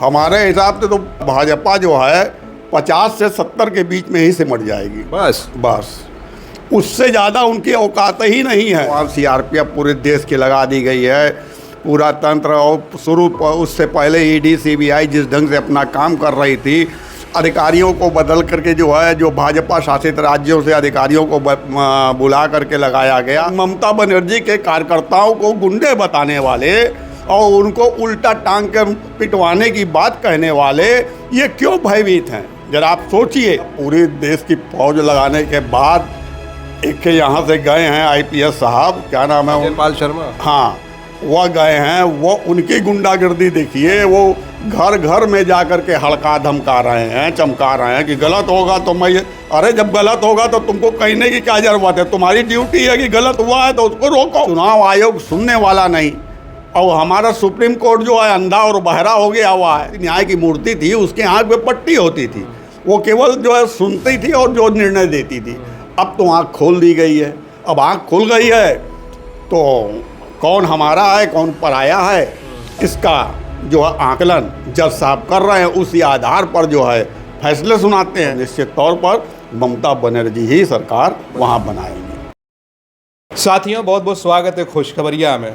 हमारे हिसाब से तो भाजपा जो है 50 से 70 के बीच में ही सिमट जाएगी। बस उससे ज़्यादा उनकी औकात ही नहीं है। वहाँ CRPF पूरे देश की लगा दी गई है, पूरा तंत्र। और उससे पहले ED CBI जिस ढंग से अपना काम कर रही थी, अधिकारियों को बदल करके जो है, जो भाजपा शासित राज्यों से अधिकारियों को बुला करके लगाया गया। ममता बनर्जी के कार्यकर्ताओं को गुंडे बताने वाले और उनको उल्टा टांग कर पिटवाने की बात कहने वाले ये क्यों भयभीत हैं? जरा आप सोचिए। पूरे देश की फौज लगाने के बाद एक यहाँ से गए हैं IPS साहब, क्या नाम है, जयपाल शर्मा। हाँ, वह गए हैं। वो उनकी गुंडागर्दी देखिए। वो घर घर में जा कर के हड़का धमका रहे हैं, चमका रहे हैं कि गलत होगा तो मैं अरे जब गलत होगा तो तुमको कहने की क्या जरूरत है? तुम्हारी ड्यूटी है कि गलत हुआ है तो उसको रोको। चुनाव आयोग सुनने वाला नहीं, और हमारा सुप्रीम कोर्ट जो है अंधा और बहरा हो गया हुआ है। न्याय की मूर्ति थी, उसके आँख पे पट्टी होती थी, वो केवल जो है सुनती थी और जो निर्णय देती थी। अब तो आँख खोल दी गई है। अब आँख खुल गई है तो कौन हमारा है कौन पराया है, इसका जो है आकलन जज साहब कर रहे हैं। उसी आधार पर जो है फैसले सुनाते हैं। निश्चित तौर पर ममता बनर्जी ही सरकार वहाँ बनाएंगी। साथियों, बहुत बहुत स्वागत है खुशखबरिया में।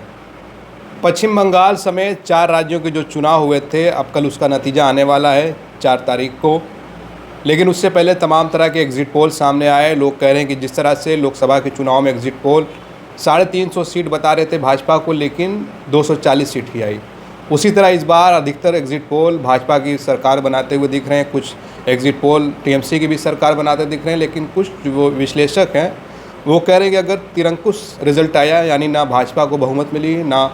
पश्चिम बंगाल समेत 4 राज्यों के जो चुनाव हुए थे, अब कल उसका नतीजा आने वाला है 4 तारीख को। लेकिन उससे पहले तमाम तरह के एग्ज़िट पोल सामने आए। लोग कह रहे हैं कि जिस तरह से लोकसभा के चुनाव में एग्ज़िट पोल 350 सीट बता रहे थे भाजपा को, लेकिन 240 सीट ही आई। उसी तरह इस बार अधिकतर एग्ज़िट पोल भाजपा की सरकार बनाते हुए दिख रहे हैं। कुछ एग्ज़िट पोल TMC की भी सरकार बनाते दिख रहे हैं। लेकिन कुछ जो विश्लेषक हैं वो कह रहे हैं कि अगर तिरंकुश रिजल्ट आया, यानी ना भाजपा को बहुमत मिली ना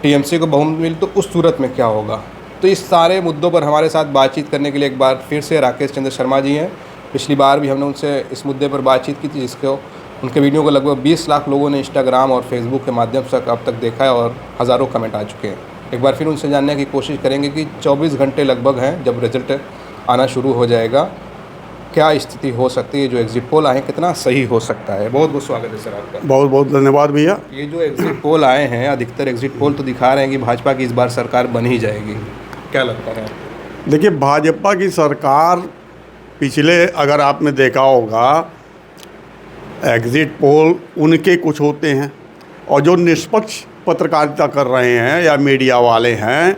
TMC को बहुमत मिली, तो उस सूरत में क्या होगा? तो इस सारे मुद्दों पर हमारे साथ बातचीत करने के लिए एक बार फिर से राकेश चंद्र शर्मा जी हैं। पिछली बार भी हमने उनसे इस मुद्दे पर बातचीत की थी, जिसको उनके वीडियो को लगभग 20 लाख लोगों ने इंस्टाग्राम और फेसबुक के माध्यम से अब तक देखा है और हज़ारों कमेंट आ चुके हैं। एक बार फिर उनसे जानने की कोशिश करेंगे कि 24 घंटे लगभग हैं जब रिजल्ट आना शुरू हो जाएगा, क्या स्थिति हो सकती है, जो एग्ज़िट पोल आए कितना सही हो सकता है। बहुत बहुत स्वागत है सर आपका। बहुत बहुत धन्यवाद भैया। ये जो एग्ज़िट पोल आए हैं, अधिकतर एग्ज़िट पोल तो दिखा रहे हैं कि भाजपा की इस बार सरकार बन ही जाएगी, क्या लगता है? देखिए, भाजपा की सरकार पिछले, अगर आपने देखा होगा, एग्ज़िट पोल उनके कुछ होते हैं और जो निष्पक्ष पत्रकारिता कर रहे हैं या मीडिया वाले हैं,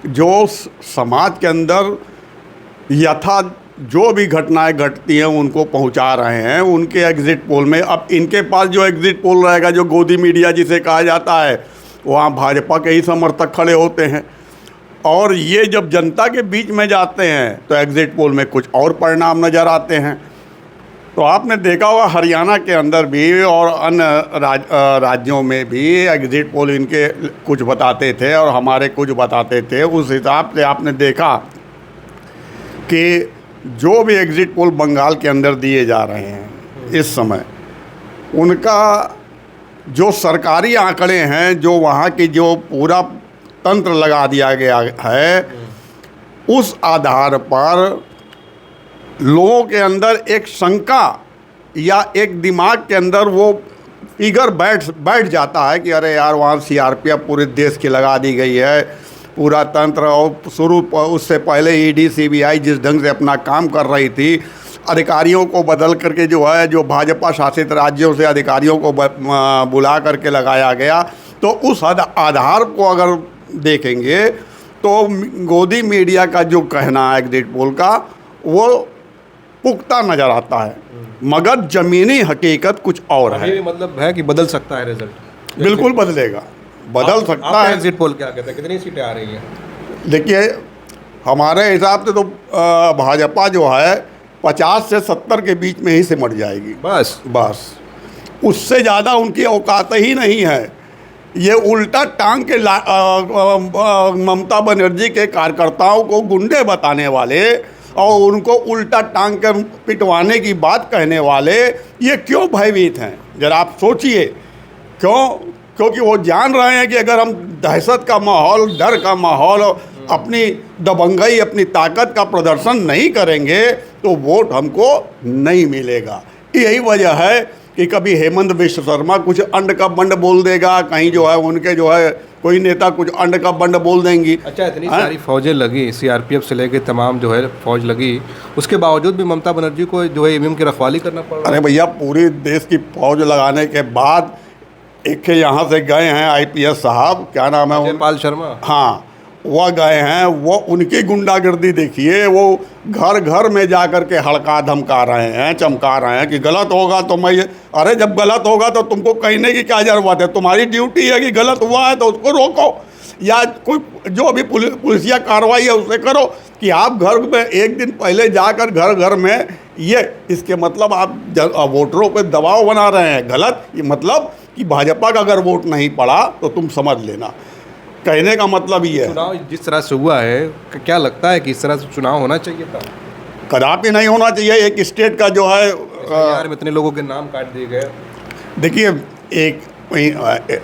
जो समाज के अंदर यथा जो भी घटनाएं घटती हैं उनको पहुंचा रहे हैं, उनके एग्ज़िट पोल में। अब इनके पास जो एग्ज़िट पोल रहेगा, जो गोदी मीडिया जिसे कहा जाता है, वहाँ भाजपा के ही समर्थक खड़े होते हैं। और ये जब जनता के बीच में जाते हैं तो एग्ज़िट पोल में कुछ और परिणाम नज़र आते हैं। तो आपने देखा होगा हरियाणा के अंदर भी और अन्य राज्यों में भी एग्ज़िट पोल इनके कुछ बताते थे और हमारे कुछ बताते थे। उस हिसाब से आपने देखा कि जो भी एग्ज़िट पोल बंगाल के अंदर दिए जा रहे हैं इस समय, उनका जो सरकारी आंकड़े हैं, जो वहाँ की जो पूरा तंत्र लगा दिया गया है, उस आधार पर लोगों के अंदर एक शंका या एक दिमाग के अंदर वो फिगर बैठ जाता है कि अरे यार, वहाँ CRPF पूरे देश की लगा दी गई है, पूरा तंत्र। और उससे पहले ED CBI जिस ढंग से अपना काम कर रही थी, अधिकारियों को बदल करके जो है, जो भाजपा शासित राज्यों से अधिकारियों को बुला करके लगाया गया, तो उस आधार को अगर देखेंगे तो गोदी मीडिया का जो कहना है एग्ज़िट पोल का, वो पुख्ता नज़र आता है, मगर ज़मीनी हकीकत कुछ और है। ये मतलब है कि बदल सकता है रिजल्ट? बिल्कुल बदलेगा, बदल सकता है। एग्ज़िट पोल क्या कहते हैं, कितनी सीटें आ रही हैं? देखिए, हमारे हिसाब से तो भाजपा जो है 50 से 70 के बीच में ही सिमट जाएगी। बस उससे ज़्यादा उनकी औकात ही नहीं है। ये उल्टा टांग के ममता बनर्जी के कार्यकर्ताओं को गुंडे बताने वाले और उनको उल्टा टांग कर पिटवाने की बात कहने वाले ये क्यों भयभीत हैं? जरा आप सोचिए। क्योंकि वो जान रहे हैं कि अगर हम दहशत का माहौल, डर का माहौल, अपनी दबंगई, अपनी ताकत का प्रदर्शन नहीं करेंगे तो वोट हमको नहीं मिलेगा। यही वजह है कि कभी हेमंत विश्व शर्मा कुछ अंड का बंड बोल देगा, कहीं जो है उनके जो है कोई नेता कुछ अंड का बंड बोल देंगी। अच्छा, इतनी सारी फौजें लगी, सीआरपीएफ से लेके तमाम जो है फौज लगी, उसके बावजूद भी ममता बनर्जी को जो है ईवीएम की रखवाली करना पड़ रहा है। अरे भैया, पूरे देश की फौज लगाने के बाद एक के यहाँ से गए हैं आईपीएस साहब, क्या नाम है जयपाल शर्मा, हाँ, वह गए हैं, वो उनकी गुंडागर्दी देखिए, वो घर घर में जा कर के हड़का धमका रहे हैं, चमका रहे हैं कि गलत होगा तो मैं अरे जब गलत होगा तो तुमको कहने की क्या ज़रूरत है? तुम्हारी ड्यूटी है कि गलत हुआ है तो उसको रोको, या कोई जो भी पुलिसिया कार्रवाई है उसे करो। कि आप घर में एक दिन पहले जाकर घर घर में ये, इसके मतलब आप वोटरों पे दबाव बना रहे हैं, गलत। ये मतलब कि भाजपा का अगर वोट नहीं पड़ा तो तुम समझ लेना, कहने का मतलब ये है। चुनाव जिस तरह से हुआ है, क्या लगता है कि इस तरह से चुनाव होना चाहिए था? कदापि नहीं होना चाहिए। एक स्टेट का जो है यार में इतने लोगों के नाम काट दिए गए। देखिए, एक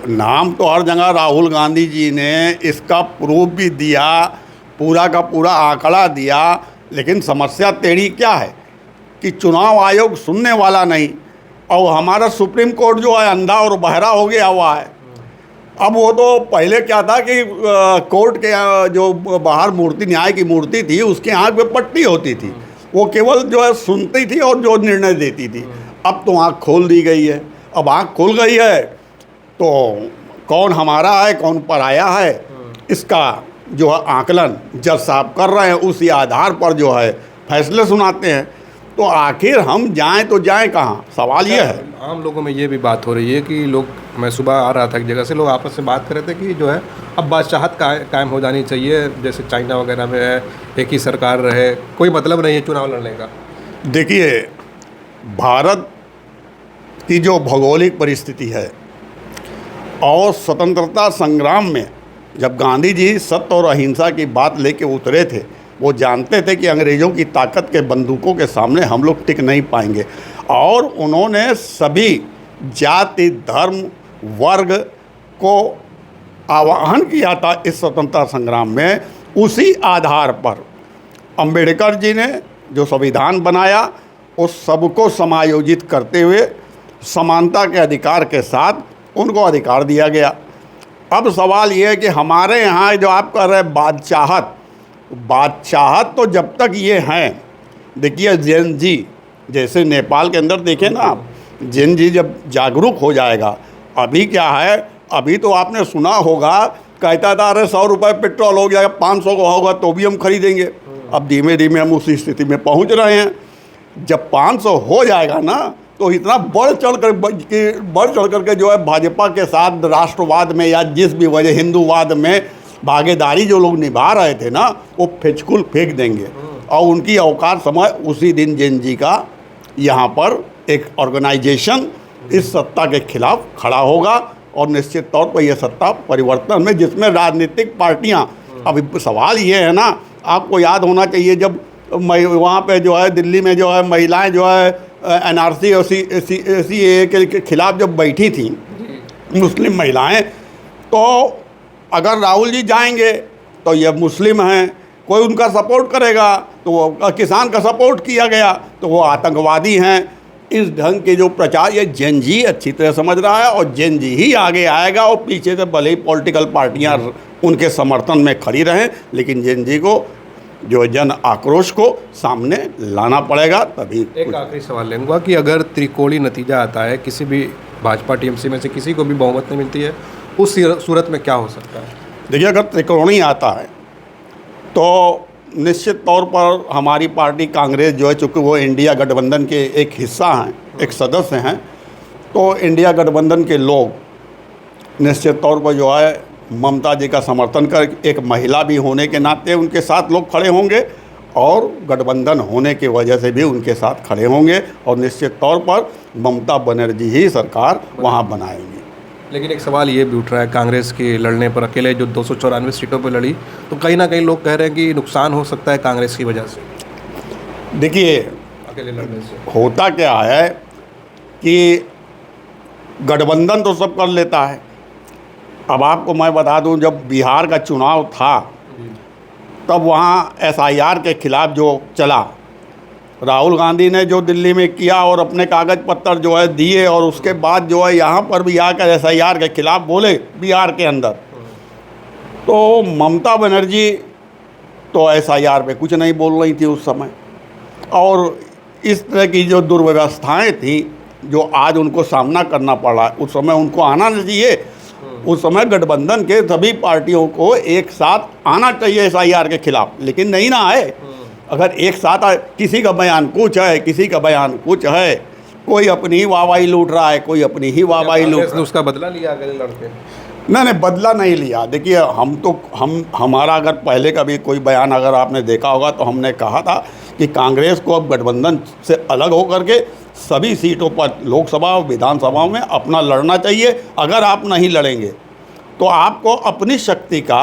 नाम तो हर जगह राहुल गांधी जी ने इसका प्रूफ भी दिया, पूरा का पूरा आंकड़ा दिया, लेकिन समस्या तेरी क्या है कि चुनाव आयोग सुनने वाला नहीं, और हमारा सुप्रीम कोर्ट जो है अंधा और बहरा हो गया हुआ है। अब वो तो पहले क्या था कि कोर्ट के जो बाहर मूर्ति, न्याय की मूर्ति थी, उसके आँख पे पट्टी होती थी, वो केवल जो है सुनती थी और जो निर्णय देती थी। अब तो आँख खोल दी गई है। अब आँख खुल गई है तो कौन हमारा है कौन पराया है, इसका जो है आकलन जज साहब कर रहे हैं, उसी आधार पर जो है फैसले सुनाते हैं। तो आखिर हम जाएं तो जाएं कहाँ, सवाल ये है। आम लोगों में ये भी बात हो रही है कि लोग, मैं सुबह आ रहा था एक जगह से, लोग आपस में बात कर रहे थे कि जो है अब बादशाहत कायम हो जानी चाहिए, जैसे चाइना वगैरह में है, एक ही सरकार रहे, कोई मतलब नहीं है चुनाव लड़ने का। देखिए, भारत की जो भौगोलिक परिस्थिति है और स्वतंत्रता संग्राम में जब गांधी जी सत्य और अहिंसा की बात लेके उतरे थे, वो जानते थे कि अंग्रेज़ों की ताकत के बंदूकों के सामने हम लोग टिक नहीं पाएंगे, और उन्होंने सभी जाति, धर्म, वर्ग को आह्वान किया था इस स्वतंत्रता संग्राम में। उसी आधार पर अंबेडकर जी ने जो संविधान बनाया, उस सबको समायोजित करते हुए समानता के अधिकार के साथ उनको अधिकार दिया गया। अब सवाल ये है कि हमारे यहाँ जो आप कह रहे हैं बादशाहत तो जब तक ये हैं, देखिए जैन जी जैसे नेपाल के अंदर देखें ना आप, जैन जी जब जागरूक हो जाएगा, अभी क्या है, अभी तो आपने सुना होगा कहता था अरे 100 रुपये पेट्रोल हो गया, 500 का होगा तो भी हम खरीदेंगे। अब धीमे धीमे हम उसी स्थिति में पहुंच रहे हैं। जब 500 हो जाएगा ना तो इतना बढ़ चढ़ करके जो है भाजपा के साथ राष्ट्रवाद में या जिस भी वजह हिंदूवाद में भागीदारी जो लोग निभा रहे थे ना, वो फेचकुल फेंक देंगे, और उनकी औकात समय उसी दिन जैन जी का यहाँ पर एक ऑर्गेनाइजेशन इस सत्ता के खिलाफ खड़ा होगा, और निश्चित तौर पर यह सत्ता परिवर्तन में जिसमें राजनीतिक पार्टियाँ, अभी सवाल ये है ना, आपको याद होना चाहिए जब वहाँ पे जो है दिल्ली में जो है महिलाएं जो है एनआरसी और सीएए के खिलाफ जब बैठी थी मुस्लिम महिलाएं, तो अगर राहुल जी जाएंगे तो ये मुस्लिम हैं, कोई उनका सपोर्ट करेगा तो वो किसान का सपोर्ट किया गया तो वो आतंकवादी हैं। इस ढंग के जो प्रचार ये जैन जी अच्छी तरह समझ रहा है, और जैन जी ही आगे आएगा, और पीछे से भले ही पॉलिटिकल पार्टियां उनके समर्थन में खड़ी रहें, लेकिन जैन जी को जो जन आक्रोश को सामने लाना पड़ेगा तभी। एक आखिरी सवाल लेंगे कि अगर त्रिकोणीय नतीजा आता है, किसी भी भाजपा टीएमसी में से किसी को भी बहुमत नहीं मिलती है, उस सूरत में क्या हो सकता है? देखिए, अगर त्रिकोणीय आता है तो निश्चित तौर पर हमारी पार्टी कांग्रेस जो है, चूँकि वो इंडिया गठबंधन के एक हिस्सा हैं, एक सदस्य हैं, तो इंडिया गठबंधन के लोग निश्चित तौर पर जो है ममता जी का समर्थन कर, एक महिला भी होने के नाते उनके साथ लोग खड़े होंगे, और गठबंधन होने की वजह से भी उनके साथ खड़े होंगे, और निश्चित तौर पर ममता बनर्जी ही सरकार वहाँ बनाएंगे। लेकिन एक सवाल ये भी उठ रहा है, कांग्रेस के लड़ने पर अकेले जो 294 सीटों पर लड़ी, तो कहीं ना कहीं लोग कह रहे हैं कि नुकसान हो सकता है कांग्रेस की वजह से। देखिए, अकेले लड़ने से होता क्या है कि गठबंधन तो सब कर लेता है। अब आपको मैं बता दूं, जब बिहार का चुनाव था तब वहाँ एसआईआर के खिलाफ जो चला, राहुल गांधी ने जो दिल्ली में किया और अपने कागज़ पत्तर जो है दिए, और उसके बाद जो है यहाँ पर भी आकर एसआईआर के खिलाफ बोले बिहार के अंदर, तो ममता बनर्जी तो SIR पे कुछ नहीं बोल रही थी उस समय, और इस तरह की जो दुर्व्यवस्थाएं थी जो आज उनको सामना करना पड़ा, उस समय उनको आना नहीं चाहिए। उस समय गठबंधन के सभी पार्टियों को एक साथ आना चाहिए SIR के खिलाफ, लेकिन नहीं ना आए। अगर एक साथ आए, किसी का बयान कुछ है, किसी का बयान कुछ है, कोई अपनी ही वाहवाही लूट रहा है, कोई अपनी ही वाहवाही लूट रहा है। उसका बदला लिया अगले लड़के? नहीं, बदला नहीं लिया। देखिए, हमारा अगर पहले का भी कोई बयान अगर आपने देखा होगा तो हमने कहा था कि कांग्रेस को अब गठबंधन से अलग होकर के सभी सीटों पर लोकसभा और विधानसभा में अपना लड़ना चाहिए। अगर आप नहीं लड़ेंगे तो आपको अपनी शक्ति का,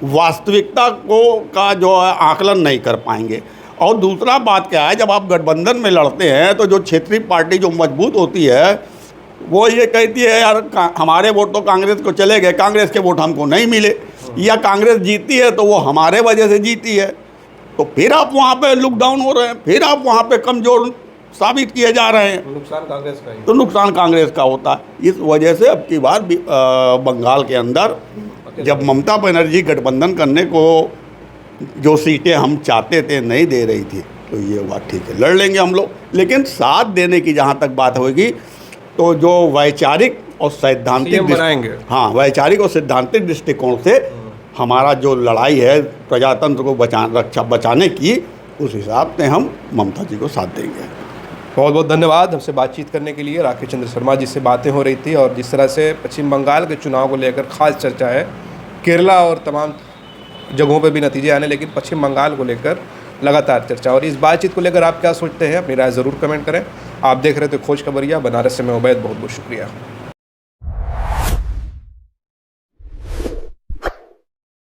वास्तविकता का जो है आकलन नहीं कर पाएंगे। और दूसरा बात क्या है, जब आप गठबंधन में लड़ते हैं तो जो क्षेत्रीय पार्टी जो मजबूत होती है वो ये कहती है यार हमारे वोट तो कांग्रेस को चले गए, कांग्रेस के वोट हमको नहीं मिले, या कांग्रेस जीती है तो वो हमारे वजह से जीती है, तो फिर आप वहाँ पे लुक डाउन हो रहे हैं, फिर आप वहाँ पे कमज़ोर साबित किए जा रहे हैं। नुकसान कांग्रेस का ही। तो नुकसान कांग्रेस का होता है। इस वजह से अब की बार बंगाल के अंदर जब ममता बनर्जी गठबंधन करने को जो सीटें हम चाहते थे नहीं दे रही थी, तो ये बात ठीक है, लड़ लेंगे हम लोग। लेकिन साथ देने की जहाँ तक बात होगी तो जो वैचारिक और सैद्धांतिक बनाएंगे, हाँ, वैचारिक और सैद्धांतिक दृष्टिकोण से हमारा जो लड़ाई है प्रजातंत्र को बचाने की, उस हिसाब से हम ममता जी को साथ देंगे। बहुत बहुत धन्यवाद हमसे बातचीत करने के लिए। राकेश चंद्र शर्मा जी से बातें हो रही थी, और जिस तरह से पश्चिम बंगाल के चुनाव को लेकर खास चर्चा है, केरला और तमाम जगहों पर भी नतीजे आने, लेकिन पश्चिम बंगाल को लेकर लगातार चर्चा। और इस बातचीत को लेकर आप क्या सोचते हैं, अपनी राय ज़रूर कमेंट करें। आप देख रहे थे खोज खबरिया, बनारस से मैं उबैद, बहुत बहुत शुक्रिया।